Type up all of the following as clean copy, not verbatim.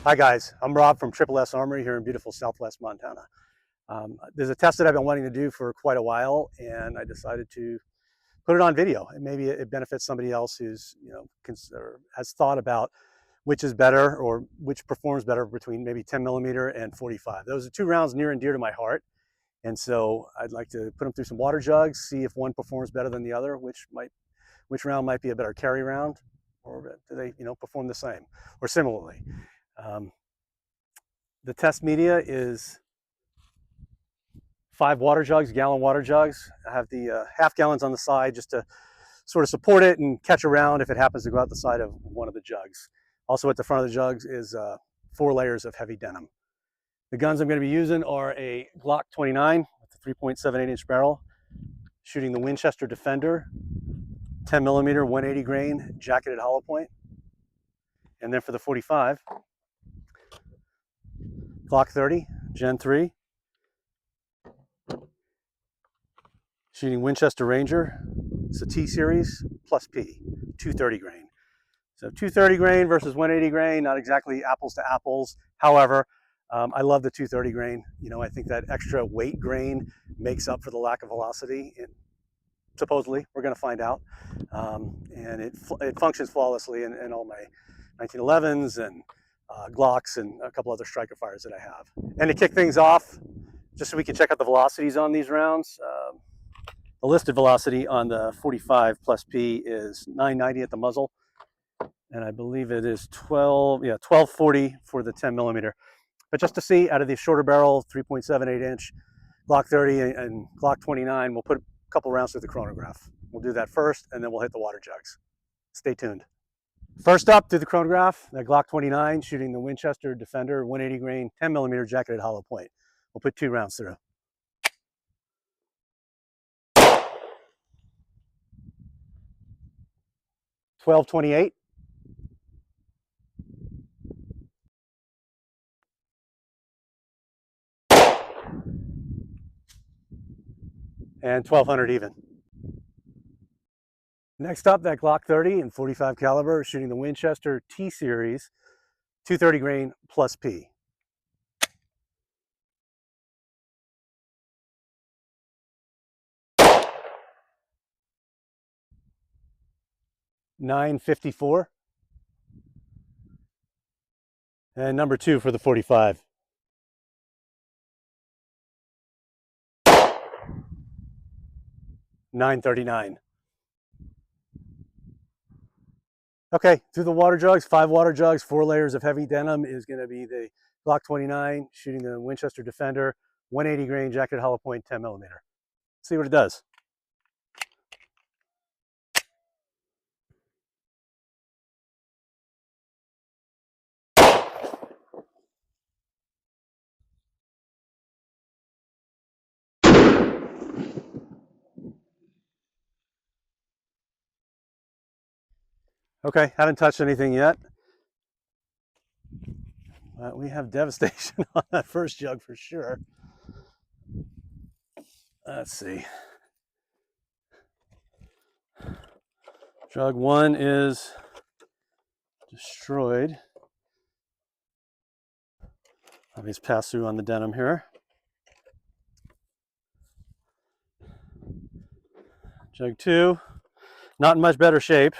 Hi guys, I'm Rob from Triple S Armory here in beautiful Southwest Montana. There's a test that I've been wanting to do for quite a while, and I decided to put it on video. And maybe it benefits somebody else who's has thought about which is better or which performs better between maybe 10mm and 45. Those are two rounds near and dear to my heart, and so I'd like to put them through some water jugs, see if one performs better than the other, which round might be a better carry round, or do they perform the same or similarly. The test media is 5 water jugs, gallon water jugs. I have the half gallons on the side just to sort of support it and catch around if it happens to go out the side of one of the jugs. Also at the front of the jugs is 4 layers of heavy denim. The guns I'm going to be using are a Glock 29 with a 3.78-inch barrel, shooting the Winchester Defender, 10mm 180 grain jacketed hollow point. And then for the 45, Glock 30, Gen 3, shooting Winchester Ranger. It's a T Series plus P, 230 grain. So 230 grain versus 180 grain, not exactly apples to apples. However, I love the 230 grain. I think that extra weight grain makes up for the lack of velocity. Supposedly, we're going to find out. And it functions flawlessly in all my 1911s and Glocks and a couple other striker fires that I have. And to kick things off, just so we can check out the velocities on these rounds, the listed velocity on the 45 plus P is 990 at the muzzle, and I believe it is 1240 for the 10mm. But just to see, out of the shorter barrel 3.78-inch Glock 30 and Glock 29, we'll put a couple rounds through the chronograph. We'll do that first, and then we'll hit the water jugs. Stay tuned. First up, through the chronograph, the Glock 29 shooting the Winchester Defender 180 grain 10mm jacketed hollow point. We'll put 2 rounds through. $12.28. And 1200 even. Next up, that Glock 30 and 45 caliber shooting the Winchester T Series 230 grain plus P. $9.54. And number 2 for the 45. $9.39. Okay, through the water jugs, 5 water jugs, 4 layers of heavy denim is going to be the Glock 29 shooting the Winchester Defender 180 grain jacketed hollow point 10mm. See what it does. Okay, haven't touched anything yet. But we have devastation on that first jug for sure. Let's see. Jug 1 is destroyed. Let me just pass through on the denim here. Jug 2, not in much better shape.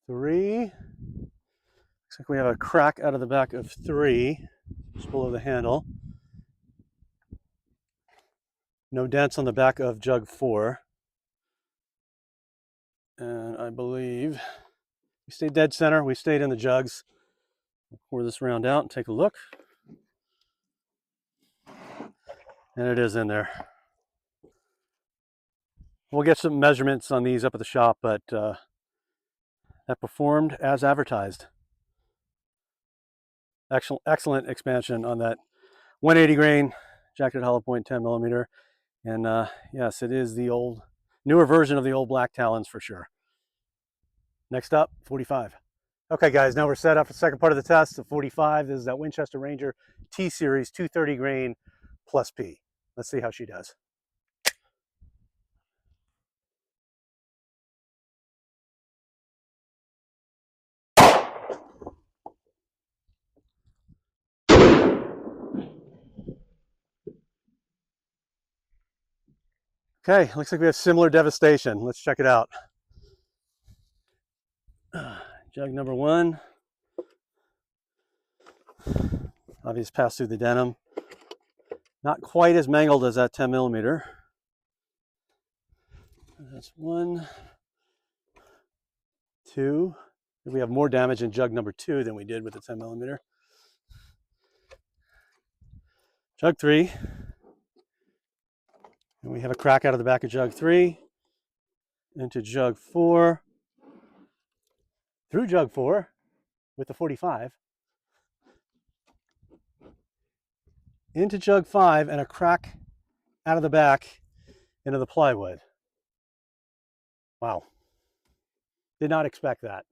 3, looks like we have a crack out of the back of 3, just below the handle. No dents on the back of jug 4. And I believe we stayed dead center. We stayed in the jugs. We'll pour this round out and take a look. And it is in there. We'll get some measurements on these up at the shop, but that performed as advertised. Excellent expansion on that 180 grain jacketed hollow point 10mm. And yes, it is the newer version of the old black Talons for sure. Next up, 45. Okay guys, now we're set up for the second part of the test. The 45, this is that Winchester Ranger T Series 230 grain plus P. Let's see how she does. Okay, looks like we have similar devastation. Let's check it out. Jug number 1. Obvious pass through the denim. Not quite as mangled as that 10mm. That's 1, 2. We have more damage in jug number 2 than we did with the 10mm. Jug 3. And we have a crack out of the back of jug 3 into jug 4, through jug 4 with the 45, into jug 5, and a crack out of the back into the plywood. Wow. Did not expect that.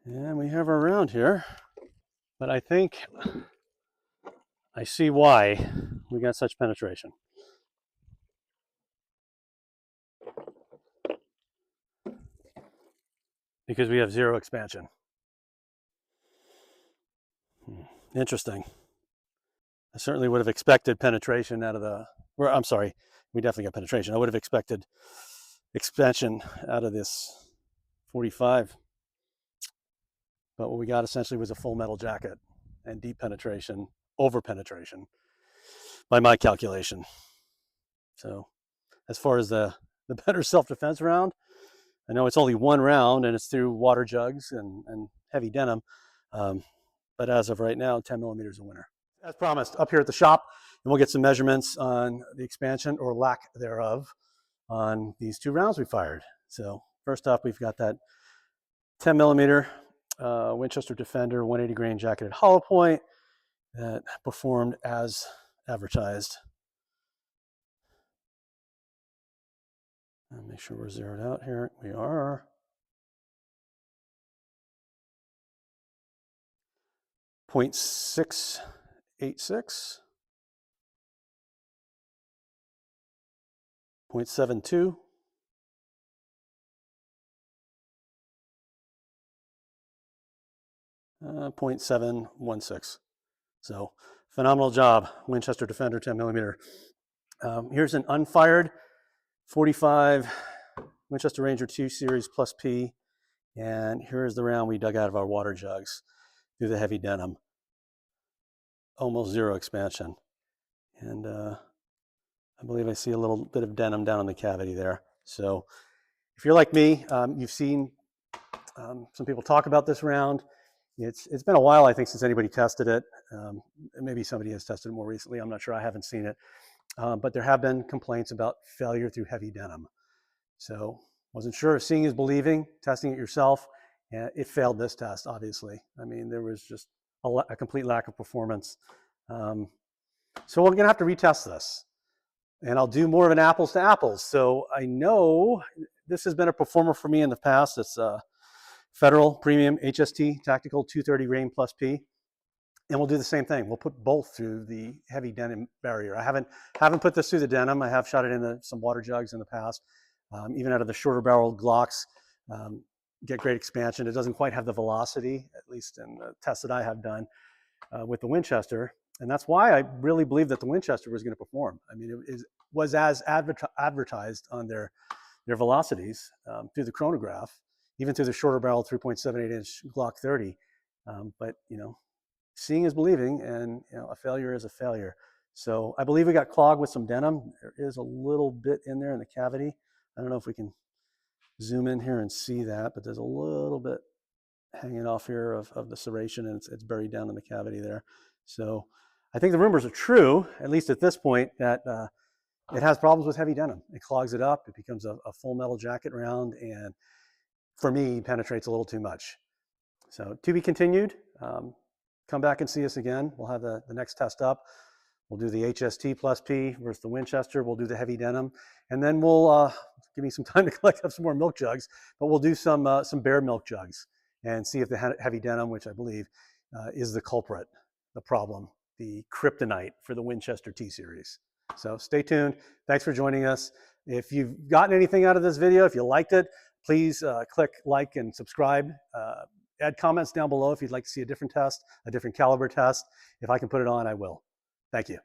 And we have our round here, but I think I see why we got such penetration. Because we have 0 expansion. Interesting. I certainly would have expected penetration out of the, or I'm sorry, we definitely got penetration. I would have expected expansion out of this 45. But what we got essentially was a full metal jacket and deep penetration, over penetration, by my calculation. So as far as the better self-defense round, I know it's only 1 round and it's through water jugs and heavy denim. But as of right now, 10mm is a winner. As promised, up here at the shop, and we'll get some measurements on the expansion or lack thereof on these 2 rounds we fired. So first off, we've got that 10mm Winchester Defender 180 grain jacketed hollow point that performed as advertised. And make sure we're zeroed out here. We are. 0.686, 0.72, 0.716. So phenomenal job, Winchester Defender 10mm. Here's an unfired 45 Winchester Ranger T Series plus P, and here's the round we dug out of our water jugs through the heavy denim. Almost 0 expansion, and I believe I see a little bit of denim down in the cavity there. So if you're like me, you've seen some people talk about this round. It's been a while, I think, since anybody tested it. Maybe somebody has tested it more recently. I'm not sure. I haven't seen it. But there have been complaints about failure through heavy denim. So wasn't sure if seeing is believing, testing it yourself. It failed this test, obviously. I mean, there was just a complete lack of performance. So we're gonna have to retest this. And I'll do more of an apples to apples. So I know this has been a performer for me in the past. It's a Federal Premium HST Tactical 230 grain plus P. And we'll do the same thing. We'll put both through the heavy denim barrier. I haven't put this through the denim. I have shot it into some water jugs in the past. Even out of the shorter barreled Glocks, get great expansion. It doesn't quite have the velocity, at least in the tests that I have done with the Winchester. And that's why I really believe that the Winchester was going to perform. I mean, it was as advertised on their velocities through the chronograph, even through the shorter barrel 3.78-inch Glock 30. But, you know, seeing is believing, and you know, a failure is a failure. So I believe we got clogged with some denim. There is a little bit in there in the cavity. I don't know if we can zoom in here and see that, but there's a little bit hanging off here of the serration, and it's buried down in the cavity there. So I think the rumors are true, at least at this point, that it has problems with heavy denim. It clogs it up. It becomes a full metal jacket round, and for me, penetrates a little too much. So to be continued. Come back and see us again. We'll have the next test up. We'll do the HST plus P versus the Winchester. We'll do the heavy denim. And then we'll, give me some time to collect up some more milk jugs, but we'll do some bare milk jugs and see if the heavy denim, which I believe is the culprit, the problem, the kryptonite for the Winchester T Series. So stay tuned. Thanks for joining us. If you've gotten anything out of this video, if you liked it, please click like and subscribe. add comments down below if you'd like to see a different test, a different caliber test. If I can put it on, I will. Thank you.